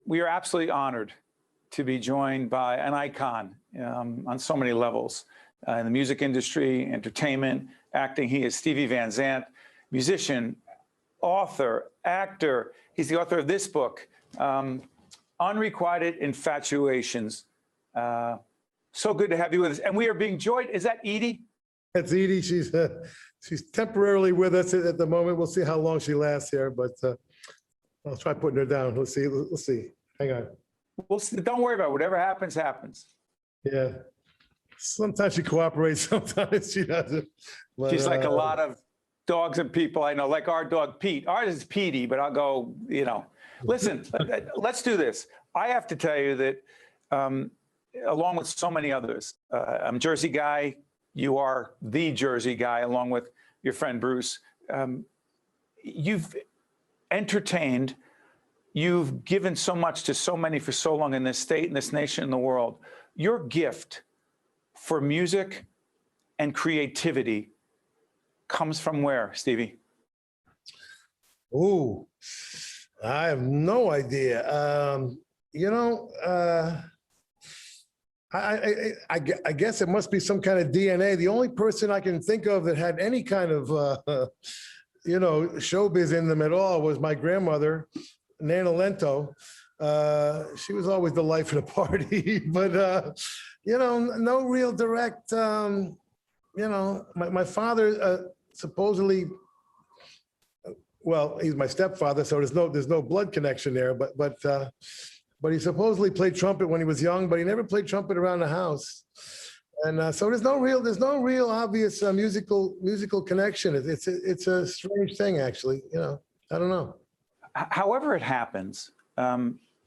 we are absolutely honored to be joined by an icon on so many levels in the music industry, entertainment, acting. He is Stevie Van Zandt, musician, author, actor. He's the author of this book, Unrequited Infatuations. So good to have you with us. And we are being joined, is that Edie? That's Edie. She's temporarily with us at the moment. We'll see how long she lasts here, but I'll try putting her down. Let's see. Let's see. Hang on. We'll see. Don't worry about it. Whatever happens, happens. Yeah. Sometimes she cooperates, sometimes she doesn't. But, she's like a lot of dogs and people I know, like our dog Pete. Ours is Petey, but I'll go, you know. Listen, let's do this. I have to tell you that along with so many others, I'm a Jersey guy. You are the Jersey guy, along with your friend Bruce. You've entertained, you've given so much to so many for so long in this state, in this nation, in the world. Your gift for music and creativity comes from where, Stevie? Ooh, I have no idea. You know, I guess it must be some kind of DNA. The only person I can think of that had any kind of, you know, showbiz in them at all was my grandmother, Nana Lento. She was always the life of the party, but, you know, no real direct, you know, my father supposedly, well, he's my stepfather, so there's no blood connection there, but he supposedly played trumpet when he was young, but he never played trumpet around the house. And so there's no real obvious musical connection. It's a strange thing, actually. You know, I don't know. However it happens,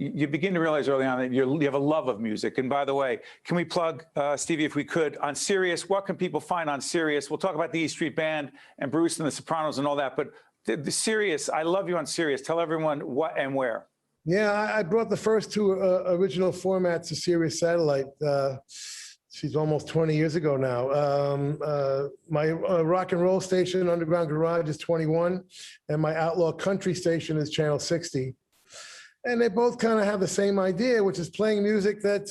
you begin to realize early on that you have a love of music. And by the way, can we plug, Stevie, if we could, on Sirius? What can people find on Sirius? We'll talk about the E Street Band and Bruce and the Sopranos and all that. But the Sirius, I love you on Sirius. Tell everyone what and where. Yeah, I brought the first two original formats to Sirius Satellite. She's almost 20 years ago now. My rock and roll station, Underground Garage, is 21, and my outlaw country station is Channel 60. And they both kind of have the same idea, which is playing music that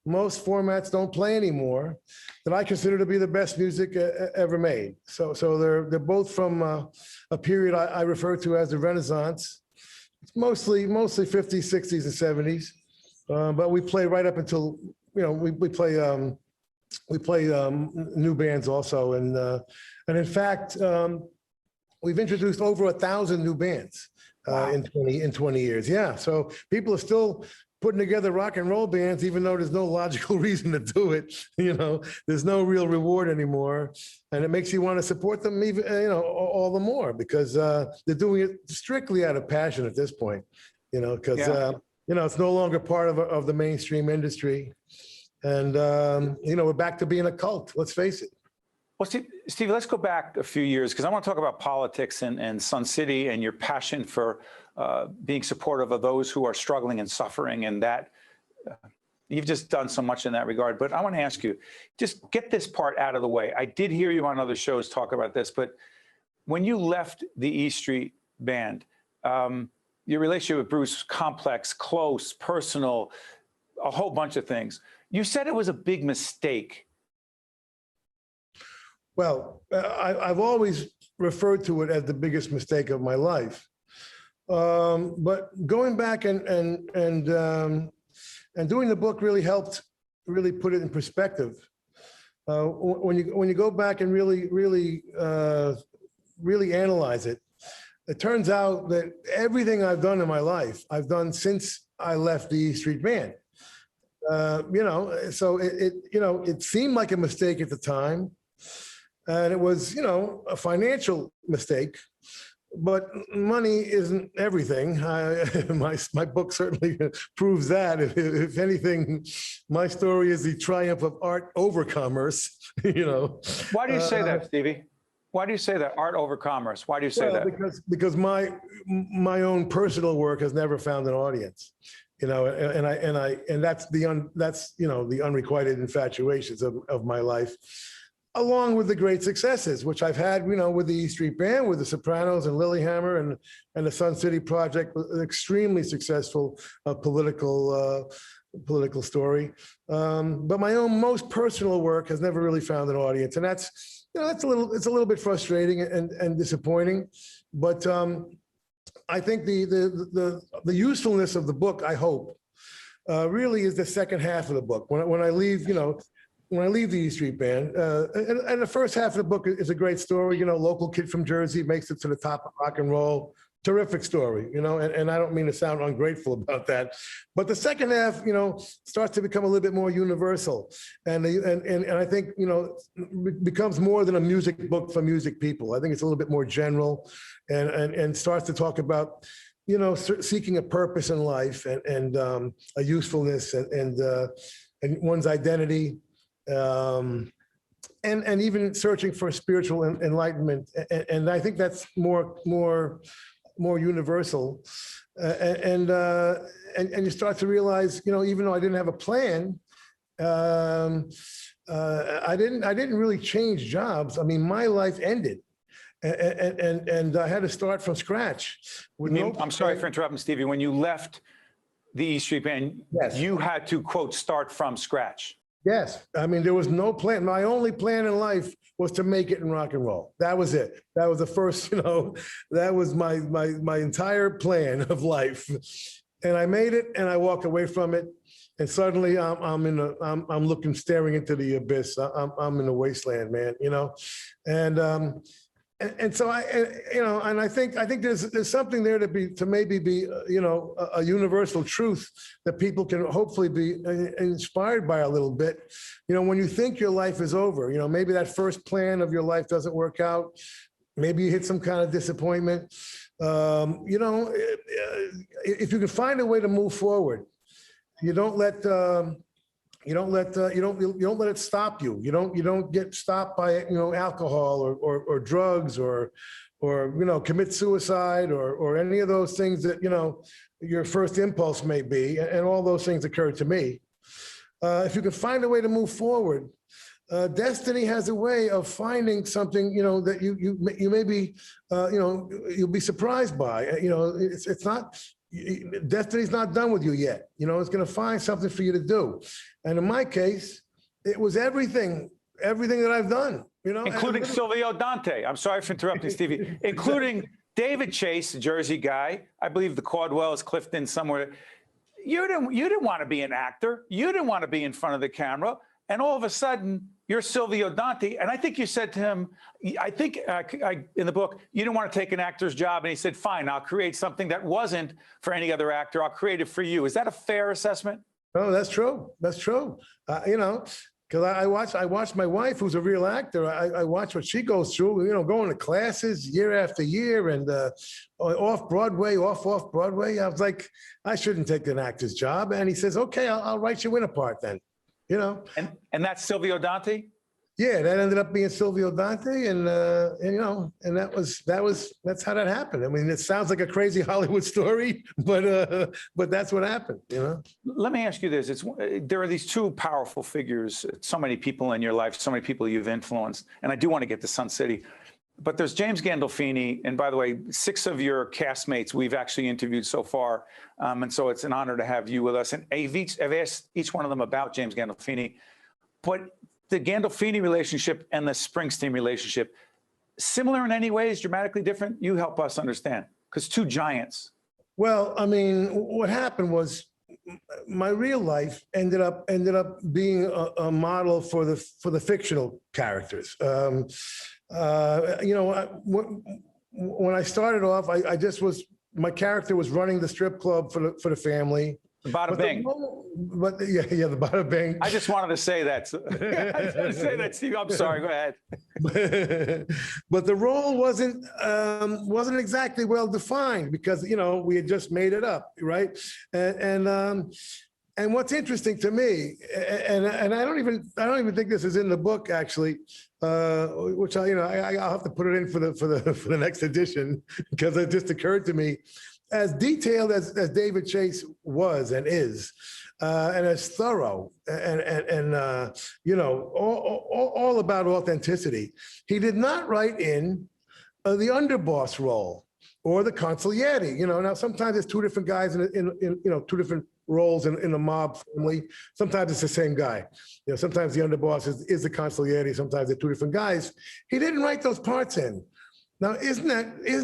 most formats don't play anymore, that I consider to be the best music ever made. So they're both from a period I refer to as the Renaissance. It's mostly 50s, 60s, and 70s, but we play right up until, you know, we play new bands also, and in fact we've introduced over 1,000 new bands in 20 years. Yeah, so people are still putting together rock and roll bands, even though there's no logical reason to do it. You know, there's no real reward anymore, and it makes you want to support them even, you know, all the more, because they're doing it strictly out of passion at this point. You know, because you know, it's no longer part of the mainstream industry, and you know, we're back to being a cult. Let's face it. Well, Stevie, let's go back a few years, because I want to talk about politics and Sun City and your passion for being supportive of those who are struggling and suffering, and that you've just done so much in that regard. But I want to ask you, just get this part out of the way. I did hear you on other shows talk about this, but when you left the E Street Band, your relationship with Bruce, complex, close, personal, a whole bunch of things. You said it was a big mistake. Well, I've always referred to it as the biggest mistake of my life. But going back and doing the book really helped really put it in perspective. When you go back and really analyze it, it turns out that everything I've done in my life, I've done since I left the E Street Band. You know, so it seemed like a mistake at the time. And it was, you know, a financial mistake, but money isn't everything. My book certainly proves that. If anything, my story is the triumph of art over commerce, you know. Why do you say that, Stevie? Why do you say that, art over commerce? Why do you say that? Because my own personal work has never found an audience, you know, and that's you know, the unrequited infatuations of my life. along with the great successes, which I've had, with the E Street Band, with the Sopranos and Lilyhammer and the Sun City Project, an extremely successful political story. But my own most personal work has never really found an audience, and that's it's a little bit frustrating and disappointing. But I think the usefulness of the book, I hope, really is the second half of the book. When I leave, when I leave the E Street Band, and the first half of the book is a great story. Local kid from Jersey makes it to the top of rock and roll. Terrific story, and I don't mean to sound ungrateful about that, but the second half, starts to become a little bit more universal, and I think becomes more than a music book for music people. I think it's a little bit more general, and starts to talk about seeking a purpose in life and a usefulness and one's identity. And even searching for spiritual enlightenment, and I think that's more universal, and you start to realize, even though I didn't have a plan, I didn't really change jobs. I mean, my life ended, and I had to start from scratch. I'm sorry for interrupting, Stevie. When you left the E Street Band, yes, you had to, quote, start from scratch. Yes. I mean, there was no plan. My only plan in life was to make it in rock and roll. That was it. That was the first, that was my entire plan of life. And I made it, and I walked away from it. And suddenly I'm looking, staring into the abyss. I'm in the wasteland, man, and so I think there's something there to maybe be a universal truth that people can hopefully be inspired by a little bit. When you think your life is over, maybe that first plan of your life doesn't work out. Maybe you hit some kind of disappointment. If you can find a way to move forward, you don't let it stop you. You don't get stopped by alcohol or drugs or commit suicide or any of those things that your first impulse may be, and all those things occurred to me. If you can find a way to move forward, destiny has a way of finding something that you may be you'll be surprised by. It's not. Destiny's not done with you yet. It's going to find something for you to do. And in my case, it was everything that I've done, Including Silvio Dante. I'm sorry for interrupting, Stevie. Including David Chase, the Jersey guy. I believe the Caldwell is Clifton somewhere. You didn't want to be an actor. You didn't want to be in front of the camera. And all of a sudden, you're Silvio Dante. And I think you said to him, in the book, you didn't want to take an actor's job. And he said, fine, I'll create something that wasn't for any other actor. I'll create it for you. Is that a fair assessment? No, that's true. That's true. Because I watched my wife, who's a real actor. I watch what she goes through, going to classes year after year and off Broadway, off Broadway. I was like, I shouldn't take an actor's job. And he says, okay, I'll write you in a part then. And that's Silvio Dante? Yeah, that ended up being Silvio Dante, and that's how that happened. I mean, it sounds like a crazy Hollywood story, but that's what happened. Let me ask you this: there are these two powerful figures, so many people in your life, so many people you've influenced, and I do want to get to Sun City. But there's James Gandolfini, and by the way, 6 of your castmates we've actually interviewed so far, and so it's an honor to have you with us. And I've asked each one of them about James Gandolfini, but the Gandolfini relationship and the Springsteen relationship, similar in any ways, dramatically different? You help us understand, because two giants. Well, I mean, what happened was my real life ended up being a model for the fictional characters. When I started off, my character was running the strip club for the family. Bada bing. The bada bing. I just wanted to say that. I just wanted to say that, Steve. I'm sorry. Go ahead. But the role wasn't exactly well defined because we had just made it up, right? And what's interesting to me, and I don't even think this is in the book actually, which I'll have to put it in for the next edition because it just occurred to me. As detailed as David Chase was and is, and as thorough and you know, all about authenticity. He did not write in the underboss role or the consigliere. You know, now sometimes it's two different guys in you know, two different roles in the mob family. Sometimes it's the same guy. You know, sometimes the underboss is the consigliere. Sometimes they're two different guys. He didn't write those parts in. Now, isn't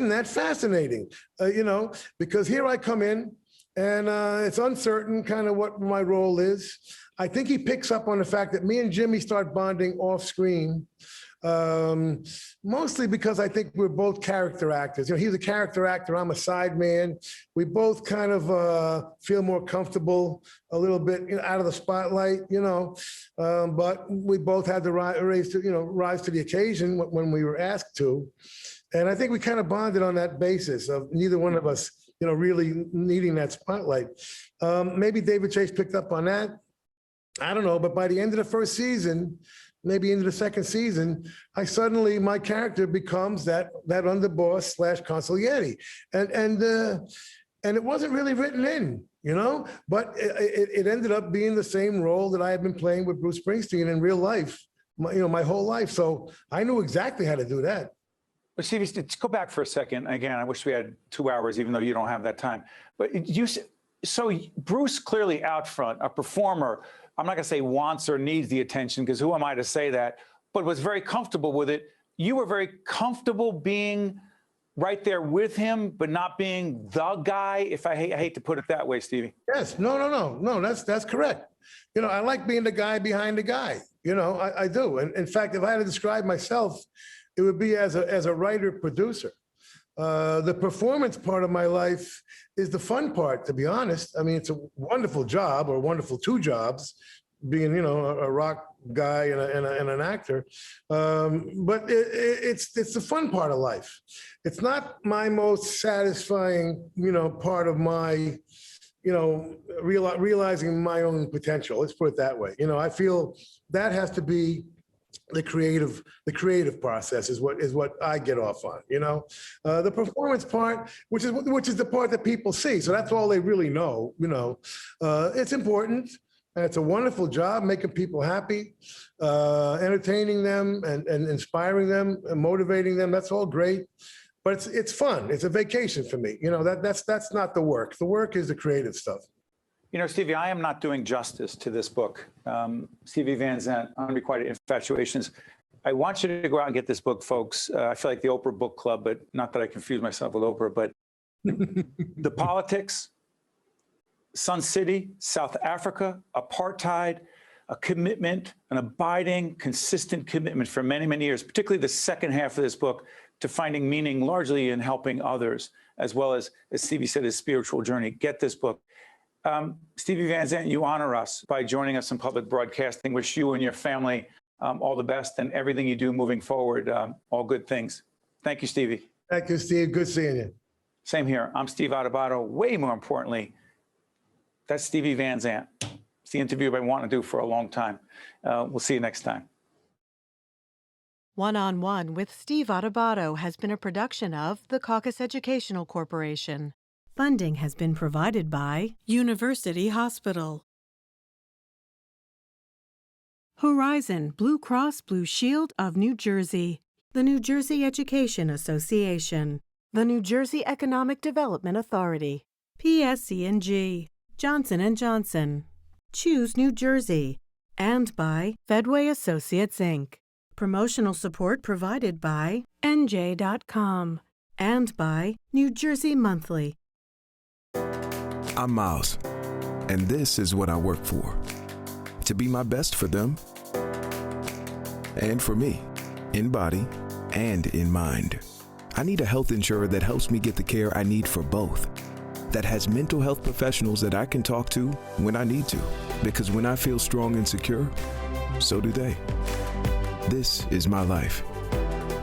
that fascinating? You know, because here I come in, and it's uncertain kind of what my role is. I think he picks up on the fact that me and Jimmy start bonding off screen, mostly because I think we're both character actors. You know, he's a character actor, I'm a side man. We both kind of feel more comfortable a little bit, you know, out of the spotlight, you know, but we both had to rise to the occasion when we were asked to. And I think we kind of bonded on that basis of neither one of us, you know, really needing that spotlight. Maybe David Chase picked up on that. I don't know, but by the end of the first season, maybe into the second season, my character becomes that underboss / consigliere. And it wasn't really written in, you know, but it ended up being the same role that I had been playing with Bruce Springsteen in real life, my whole life. So I knew exactly how to do that. But Stevie, let's go back for a second. Again, I wish we had 2 hours, even though you don't have that time. But so Bruce clearly out front, a performer, I'm not gonna say wants or needs the attention, because who am I to say that, but was very comfortable with it. You were very comfortable being right there with him, but not being the guy, if I hate to put it that way, Stevie. Yes, no, that's correct. You know, I like being the guy behind the guy, you know, I do. And in fact, if I had to describe myself, it would be as a writer producer. The performance part of my life is the fun part, to be honest. I mean, it's a wonderful job, or wonderful 2 jobs, being, you know, a rock guy and an actor. But it's the fun part of life. It's not my most satisfying, you know, part of my, you know, realizing my own potential. Let's put it that way. You know, I feel that has to be the creative process is what I get off on, you know. The performance part, which is the part that people see, so that's all they really know, you know. It's important, and it's a wonderful job, making people happy, entertaining them and inspiring them and motivating them. That's all great, but it's fun. It's a vacation for me, you know. That's not the work. The work is the creative stuff. You know, Stevie, I am not doing justice to this book. Steven Van Zandt, Unrequited Infatuations. I want you to go out and get this book, folks. I feel like the Oprah Book Club, but not that I confuse myself with Oprah, but the politics, Sun City, South Africa, apartheid, a commitment, an abiding, consistent commitment for many, many years, particularly the second half of this book, to finding meaning largely in helping others, as well as Stevie said, his spiritual journey. Get this book. Steven Van Zandt, you honor us by joining us in public broadcasting. Wish you and your family all the best and everything you do moving forward, all good things. Thank you, Stevie. Thank you, Steve. Good seeing you. Same here. I'm Steve Adubato. Way more importantly, that's Steven Van Zandt. It's the interview I've been wanting to do for a long time. We'll see you next time. One-on-One with Steve Adubato has been a production of the Caucus Educational Corporation. Funding has been provided by University Hospital, Horizon Blue Cross Blue Shield of New Jersey, the New Jersey Education Association, the New Jersey Economic Development Authority, PSC&G, Johnson & Johnson, Choose New Jersey, and by Fedway Associates, Inc. Promotional support provided by NJ.com and by New Jersey Monthly. I'm Miles, and this is what I work for. To be my best for them and for me, in body and in mind. I need a health insurer that helps me get the care I need for both. That has mental health professionals that I can talk to when I need to. Because when I feel strong and secure, so do they. This is my life.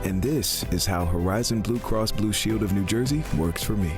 And this is how Horizon Blue Cross Blue Shield of New Jersey works for me.